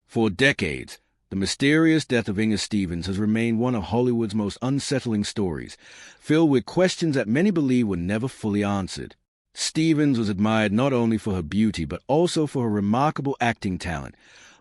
For decades, the mysterious death of Inga Stevens has remained one of Hollywood's most unsettling stories, filled with questions that many believe were never fully answered. Stevens was admired not only for her beauty but also for her remarkable acting talent,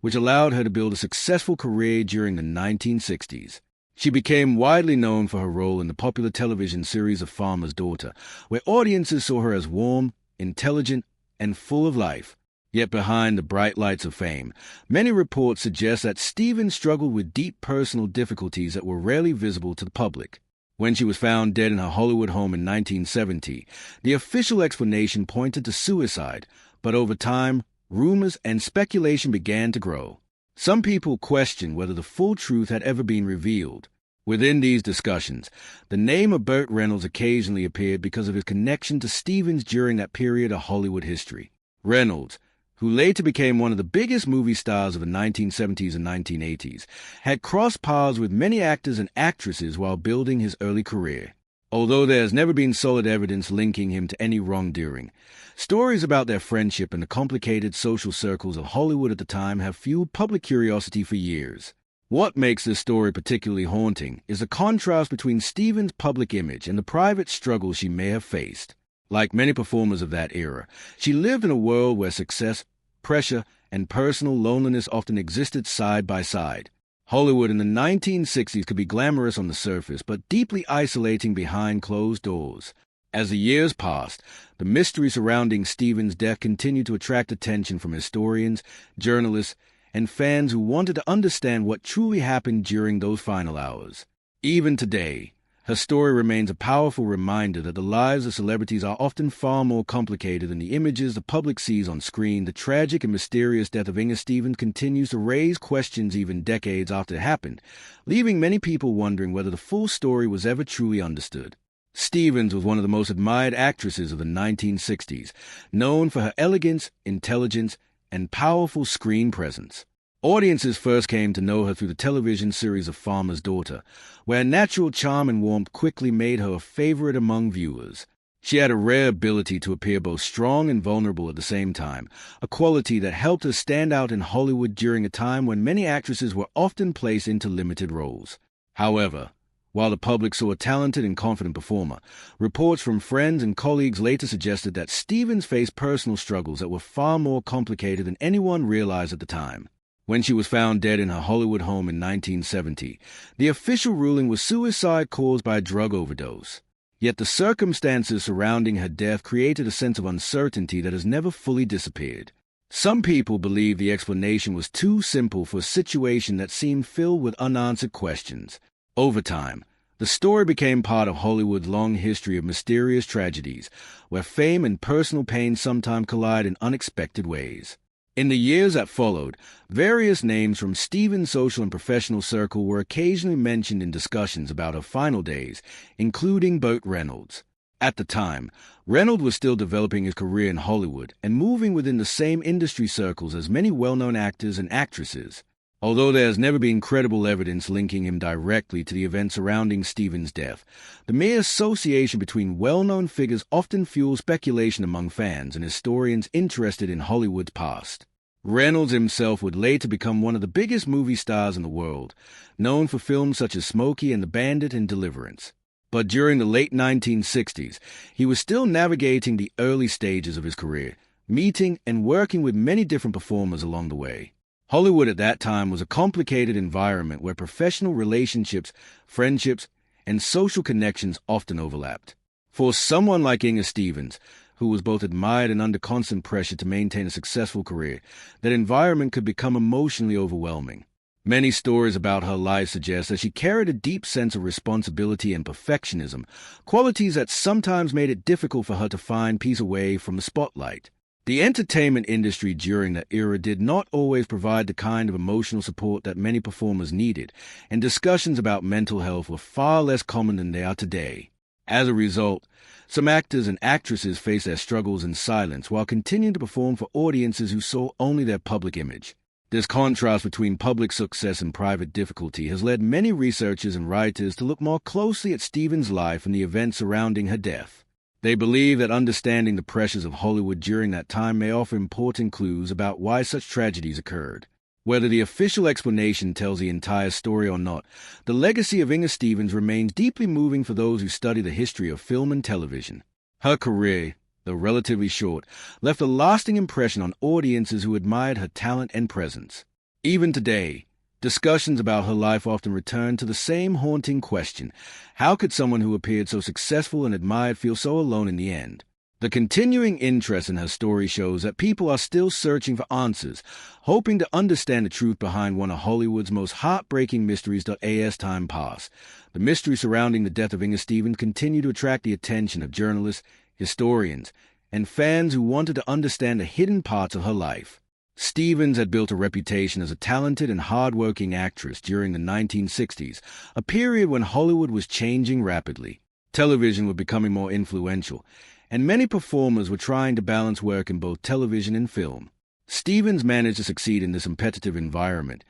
which allowed her to build a successful career during the 1960s. She became widely known for her role in the popular television series A Farmer's Daughter, where audiences saw her as warm, intelligent, and full of life. Yet behind the bright lights of fame, many reports suggest that Stevens struggled with deep personal difficulties that were rarely visible to the public. When she was found dead in her Hollywood home in 1970, the official explanation pointed to suicide, but over time, rumors and speculation began to grow. Some people questioned whether the full truth had ever been revealed. Within these discussions, the name of Burt Reynolds occasionally appeared because of his connection to Stevens during that period of Hollywood history. Reynolds, who later became one of the biggest movie stars of the 1970s and 1980s, had crossed paths with many actors and actresses while building his early career. Although there has never been solid evidence linking him to any wrongdoing, stories about their friendship and the complicated social circles of Hollywood at the time have fueled public curiosity for years. What makes this story particularly haunting is the contrast between Stevens' public image and the private struggles she may have faced. Like many performers of that era, she lived in a world where success, pressure, and personal loneliness often existed side by side. Hollywood in the 1960s could be glamorous on the surface, but deeply isolating behind closed doors. As the years passed, the mystery surrounding Stevens' death continued to attract attention from historians, journalists, and fans who wanted to understand what truly happened during those final hours. Even today, her story remains a powerful reminder that the lives of celebrities are often far more complicated than the images the public sees on screen. The tragic and mysterious death of Inga Stevens continues to raise questions even decades after it happened, leaving many people wondering whether the full story was ever truly understood. Stevens was one of the most admired actresses of the 1960s, known for her elegance, intelligence, and powerful screen presence. Audiences first came to know her through the television series A Farmer's Daughter, where natural charm and warmth quickly made her a favorite among viewers. She had a rare ability to appear both strong and vulnerable at the same time, a quality that helped her stand out in Hollywood during a time when many actresses were often placed into limited roles. However, while the public saw a talented and confident performer, reports from friends and colleagues later suggested that Stevens faced personal struggles that were far more complicated than anyone realized at the time. When she was found dead in her Hollywood home in 1970, the official ruling was suicide caused by a drug overdose. Yet the circumstances surrounding her death created a sense of uncertainty that has never fully disappeared. Some people believe the explanation was too simple for a situation that seemed filled with unanswered questions. Over time, the story became part of Hollywood's long history of mysterious tragedies, where fame and personal pain sometimes collide in unexpected ways. In the years that followed, various names from Stevens' social and professional circle were occasionally mentioned in discussions about her final days, including Burt Reynolds. At the time, Reynolds was still developing his career in Hollywood and moving within the same industry circles as many well-known actors and actresses. Although there has never been credible evidence linking him directly to the events surrounding Stevens' death, the mere association between well-known figures often fuels speculation among fans and historians interested in Hollywood's past. Reynolds himself would later become one of the biggest movie stars in the world, known for films such as Smokey and the Bandit and Deliverance. But during the late 1960s, he was still navigating the early stages of his career, meeting and working with many different performers along the way. Hollywood at that time was a complicated environment where professional relationships, friendships, and social connections often overlapped. For someone like Inga Stevens, who was both admired and under constant pressure to maintain a successful career, that environment could become emotionally overwhelming. Many stories about her life suggest that she carried a deep sense of responsibility and perfectionism, qualities that sometimes made it difficult for her to find peace away from the spotlight. The entertainment industry during that era did not always provide the kind of emotional support that many performers needed, and discussions about mental health were far less common than they are today. As a result, some actors and actresses faced their struggles in silence while continuing to perform for audiences who saw only their public image. This contrast between public success and private difficulty has led many researchers and writers to look more closely at Stevens' life and the events surrounding her death. They believe that understanding the pressures of Hollywood during that time may offer important clues about why such tragedies occurred. Whether the official explanation tells the entire story or not, the legacy of Inga Stevens remains deeply moving for those who study the history of film and television. Her career, though relatively short, left a lasting impression on audiences who admired her talent and presence. Even today, discussions about her life often return to the same haunting question: how could someone who appeared so successful and admired feel so alone in the end? The continuing interest in her story shows that people are still searching for answers, hoping to understand the truth behind one of Hollywood's most heartbreaking mysteries. As time passes, the mystery surrounding the death of Inga Stevens continued to attract the attention of journalists, historians, and fans who wanted to understand the hidden parts of her life. Stevens had built a reputation as a talented and hard-working actress during the 1960s, a period when Hollywood was changing rapidly. Television was becoming more influential, and many performers were trying to balance work in both television and film. Stevens managed to succeed in this competitive environment,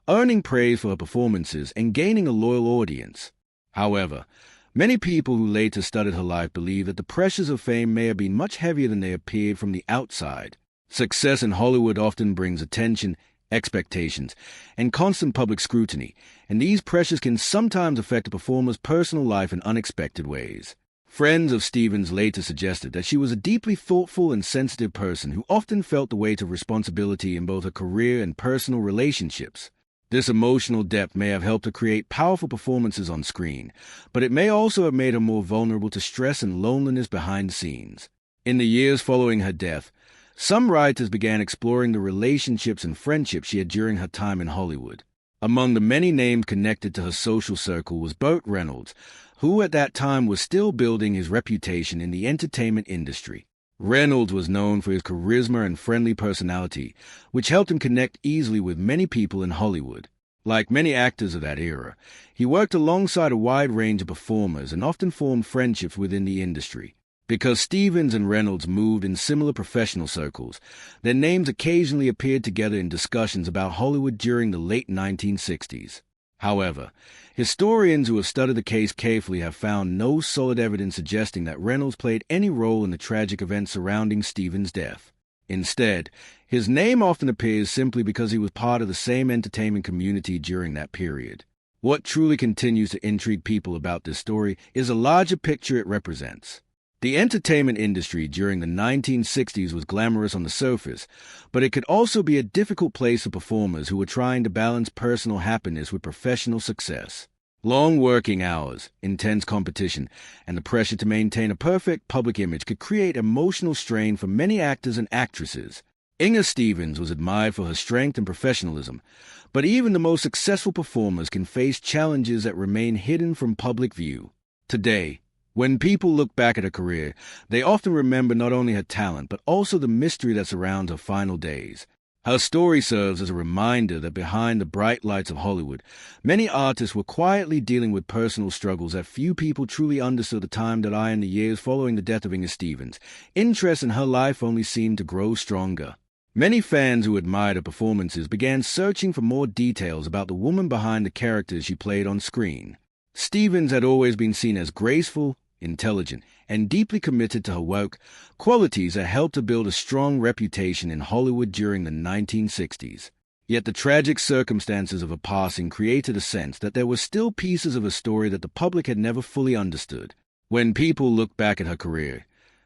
earning praise for her performances and gaining a loyal audience. However, many people who later studied her life believe that the pressures of fame may have been much heavier than they appeared from the outside. Success in Hollywood often brings attention, expectations, and constant public scrutiny, and these pressures can sometimes affect a performer's personal life in unexpected ways. Friends of Stevens later suggested that she was a deeply thoughtful and sensitive person who often felt the weight of responsibility in both her career and personal relationships. This emotional depth may have helped her create powerful performances on screen, but it may also have made her more vulnerable to stress and loneliness behind the scenes. In the years following her death, some writers began exploring the relationships and friendships she had during her time in Hollywood. Among the many names connected to her social circle was Burt Reynolds, who at that time was still building his reputation in the entertainment industry. Reynolds was known for his charisma and friendly personality, which helped him connect easily with many people in Hollywood. Like many actors of that era, he worked alongside a wide range of performers and often formed friendships within the industry. Because Stevens and Reynolds moved in similar professional circles, their names occasionally appeared together in discussions about Hollywood during the late 1960s. However, historians who have studied the case carefully have found no solid evidence suggesting that Reynolds played any role in the tragic events surrounding Stevens' death. Instead, his name often appears simply because he was part of the same entertainment community during that period. What truly continues to intrigue people about this story is the larger picture it represents. The entertainment industry during the 1960s was glamorous on the surface, but it could also be a difficult place for performers who were trying to balance personal happiness with professional success. Long working hours, intense competition, and the pressure to maintain a perfect public image could create emotional strain for many actors and actresses. Inga Stevens was admired for her strength and professionalism, but even the most successful performers can face challenges that remain hidden from public view. Today, when people look back at her career, they often remember not only her talent, but also the mystery that surrounds her final days. Her story serves as a reminder that behind the bright lights of Hollywood, many artists were quietly dealing with personal struggles that few people truly understood. The time that in the years following the death of Inga Stevens, interest in her life only seemed to grow stronger. Many fans who admired her performances began searching for more details about the woman behind the characters she played on screen. Stevens had always been seen as graceful, intelligent, and deeply committed to her work, qualities that helped to build a strong reputation in Hollywood during the 1960s. Yet the tragic circumstances of her passing created a sense that there were still pieces of her story that the public had never fully understood. When people looked back at her career,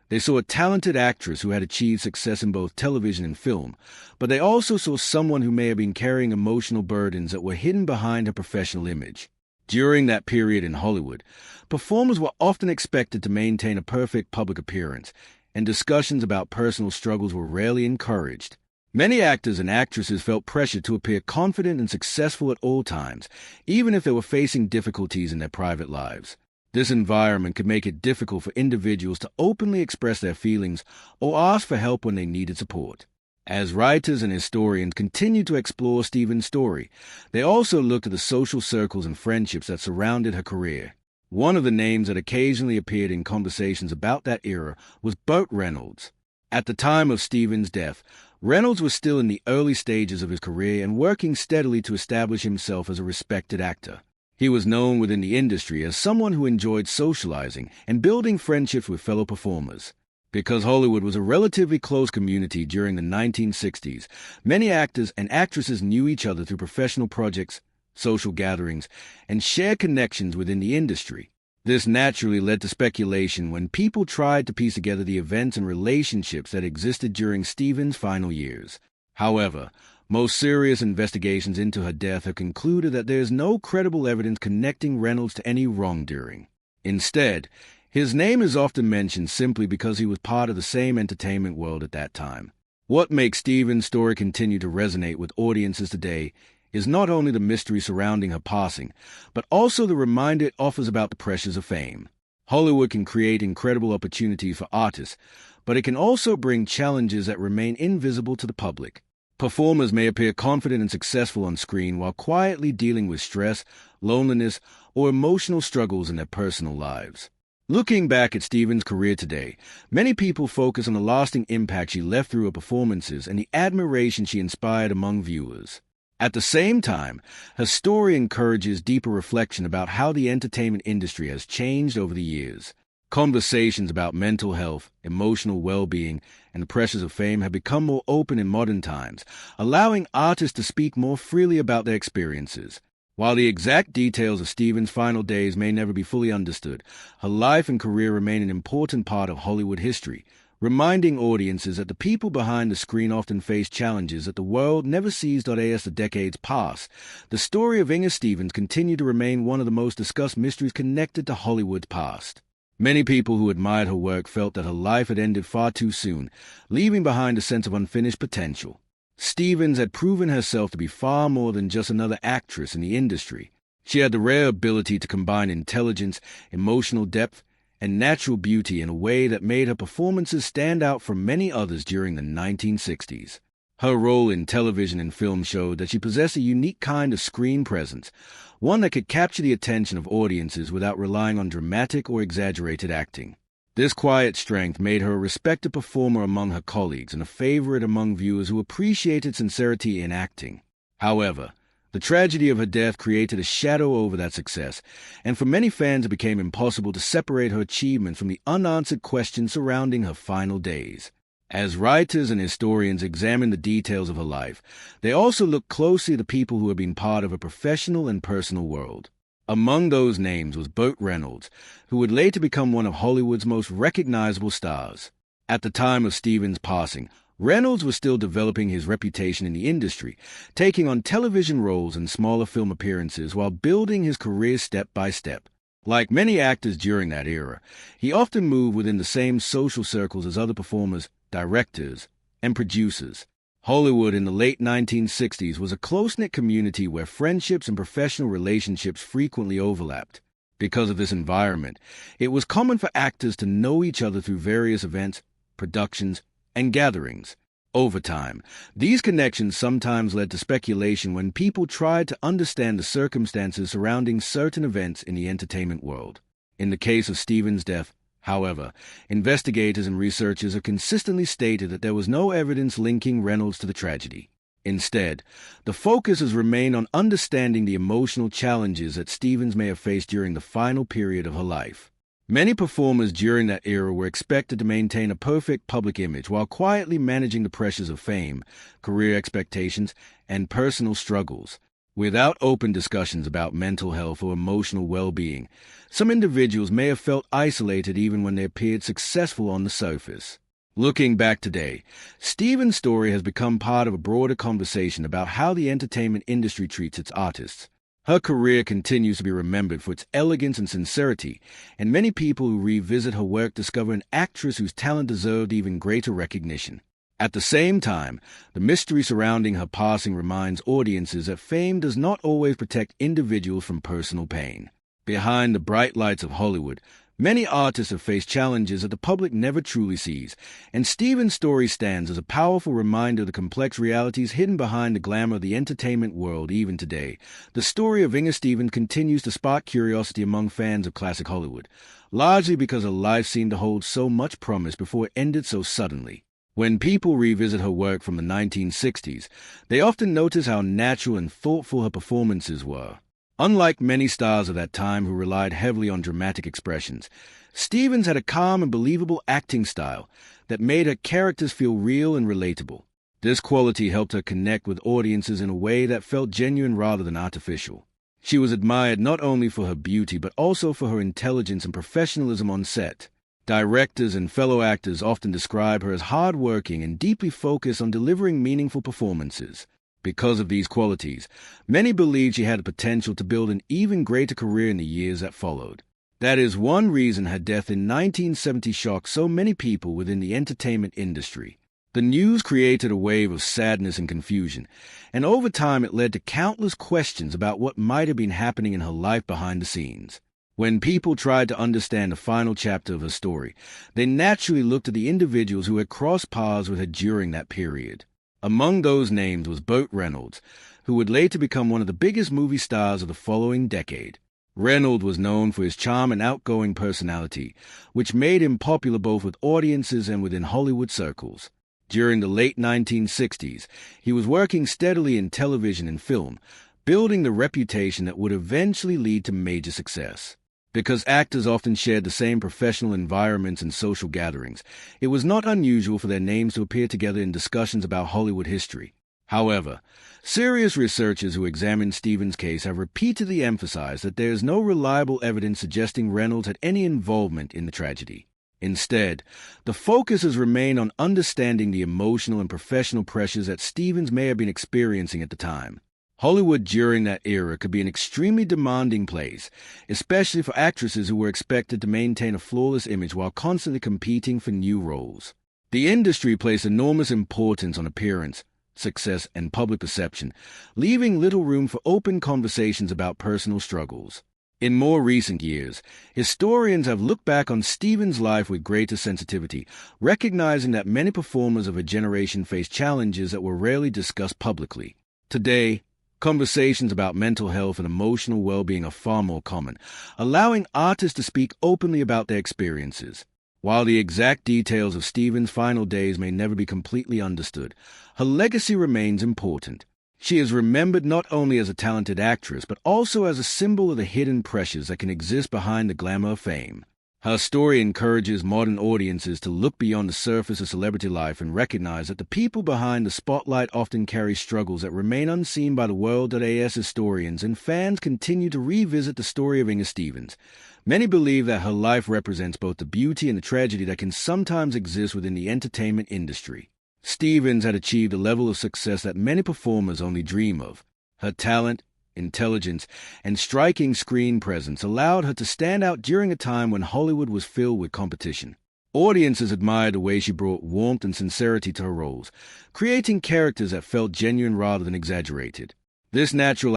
they saw a talented actress who had achieved success in both television and film, but they also saw someone who may have been carrying emotional burdens that were hidden behind her professional image. During that period in Hollywood, performers were often expected to maintain a perfect public appearance, and discussions about personal struggles were rarely encouraged. Many actors and actresses felt pressure to appear confident and successful at all times, even if they were facing difficulties in their private lives. This environment could make it difficult for individuals to openly express their feelings or ask for help when they needed support. As writers and historians continued to explore Stevens' story, they also looked at the social circles and friendships that surrounded her career. One of the names that occasionally appeared in conversations about that era was Burt Reynolds. At the time of Stevens' death, Reynolds was still in the early stages of his career and working steadily to establish himself as a respected actor. He was known within the industry as someone who enjoyed socializing and building friendships with fellow performers. Because Hollywood was a relatively close community during the 1960s, many actors and actresses knew each other through professional projects, social gatherings, and shared connections within the industry. This naturally led to speculation when people tried to piece together the events and relationships that existed during Stevens' final years. However, most serious investigations into her death have concluded that there is no credible evidence connecting Reynolds to any wrongdoing. Instead, his name is often mentioned simply because he was part of the same entertainment world at that time. What makes Stevens' story continue to resonate with audiences today is not only the mystery surrounding her passing, but also the reminder it offers about the pressures of fame. Hollywood can create incredible opportunities for artists, but it can also bring challenges that remain invisible to the public. Performers may appear confident and successful on screen while quietly dealing with stress, loneliness, or emotional struggles in their personal lives. Looking back at Stevens' career today, many people focus on the lasting impact she left through her performances and the admiration she inspired among viewers. At the same time, her story encourages deeper reflection about how the entertainment industry has changed over the years. Conversations about mental health, emotional well-being, and the pressures of fame have become more open in modern times, allowing artists to speak more freely about their experiences. While the exact details of Stevens' final days may never be fully understood, her life and career remain an important part of Hollywood history, reminding audiences that the people behind the screen often face challenges that the world never sees. As the decades pass, the story of Inga Stevens continued to remain one of the most discussed mysteries connected to Hollywood's past. Many people who admired her work felt that her life had ended far too soon, leaving behind a sense of unfinished potential. Stevens had proven herself to be far more than just another actress in the industry. She had the rare ability to combine intelligence, emotional depth, and natural beauty in a way that made her performances stand out from many others during the 1960s. Her role in television and film showed that she possessed a unique kind of screen presence, one that could capture the attention of audiences without relying on dramatic or exaggerated acting. This quiet strength made her a respected performer among her colleagues and a favorite among viewers who appreciated sincerity in acting. However, the tragedy of her death created a shadow over that success, and for many fans it became impossible to separate her achievements from the unanswered questions surrounding her final days. As writers and historians examine the details of her life, they also look closely at the people who have been part of her professional and personal world. Among those names was Burt Reynolds, who would later become one of Hollywood's most recognizable stars. At the time of Stevens' passing, Reynolds was still developing his reputation in the industry, taking on television roles and smaller film appearances while building his career step by step. Like many actors during that era, he often moved within the same social circles as other performers, directors, and producers. Hollywood in the late 1960s was a close-knit community where friendships and professional relationships frequently overlapped. Because of this environment, it was common for actors to know each other through various events, productions, and gatherings. Over time, these connections sometimes led to speculation when people tried to understand the circumstances surrounding certain events in the entertainment world. In the case of Stevens' death, however, investigators and researchers have consistently stated that there was no evidence linking Reynolds to the tragedy. Instead, the focus has remained on understanding the emotional challenges that Stevens may have faced during the final period of her life. Many performers during that era were expected to maintain a perfect public image while quietly managing the pressures of fame, career expectations, and personal struggles. Without open discussions about mental health or emotional well-being, some individuals may have felt isolated even when they appeared successful on the surface. Looking back today, Stevens' story has become part of a broader conversation about how the entertainment industry treats its artists. Her career continues to be remembered for its elegance and sincerity, and many people who revisit her work discover an actress whose talent deserved even greater recognition. At the same time, the mystery surrounding her passing reminds audiences that fame does not always protect individuals from personal pain. Behind the bright lights of Hollywood, many artists have faced challenges that the public never truly sees, and Stevens' story stands as a powerful reminder of the complex realities hidden behind the glamour of the entertainment world even today. The story of Inga Stevens continues to spark curiosity among fans of classic Hollywood, largely because her life seemed to hold so much promise before it ended so suddenly. When people revisit her work from the 1960s, they often notice how natural and thoughtful her performances were. Unlike many stars of that time who relied heavily on dramatic expressions, Stevens had a calm and believable acting style that made her characters feel real and relatable. This quality helped her connect with audiences in a way that felt genuine rather than artificial. She was admired not only for her beauty but also for her intelligence and professionalism on set. Directors and fellow actors often describe her as hard-working and deeply focused on delivering meaningful performances. Because of these qualities, many believed she had the potential to build an even greater career in the years that followed. That is one reason her death in 1970 shocked so many people within the entertainment industry. The news created a wave of sadness and confusion, and over time it led to countless questions about what might have been happening in her life behind the scenes. When people tried to understand the final chapter of her story, they naturally looked at the individuals who had crossed paths with her during that period. Among those names was Burt Reynolds, who would later become one of the biggest movie stars of the following decade. Reynolds was known for his charm and outgoing personality, which made him popular both with audiences and within Hollywood circles. During the late 1960s, he was working steadily in television and film, building the reputation that would eventually lead to major success. Because actors often shared the same professional environments and social gatherings, it was not unusual for their names to appear together in discussions about Hollywood history. However, serious researchers who examined Stevens' case have repeatedly emphasized that there is no reliable evidence suggesting Reynolds had any involvement in the tragedy. Instead, the focus has remained on understanding the emotional and professional pressures that Stevens may have been experiencing at the time. Hollywood during that era could be an extremely demanding place, especially for actresses who were expected to maintain a flawless image while constantly competing for new roles. The industry placed enormous importance on appearance, success, and public perception, leaving little room for open conversations about personal struggles. In more recent years, historians have looked back on Stevens' life with greater sensitivity, recognizing that many performers of her generation faced challenges that were rarely discussed publicly. Today, conversations about mental health and emotional well-being are far more common, allowing artists to speak openly about their experiences. While the exact details of Stevens' final days may never be completely understood, her legacy remains important. She is remembered not only as a talented actress, but also as a symbol of the hidden pressures that can exist behind the glamour of fame. Her story encourages modern audiences to look beyond the surface of celebrity life and recognize that the people behind the spotlight often carry struggles that remain unseen by the world.as historians, and fans continue to revisit the story of Inga Stevens. Many believe that her life represents both the beauty and the tragedy that can sometimes exist within the entertainment industry. Stevens had achieved a level of success that many performers only dream of. Her talent, intelligence, and striking screen presence allowed her to stand out during a time when Hollywood was filled with competition. Audiences admired the way she brought warmth and sincerity to her roles, creating characters that felt genuine rather than exaggerated. This natural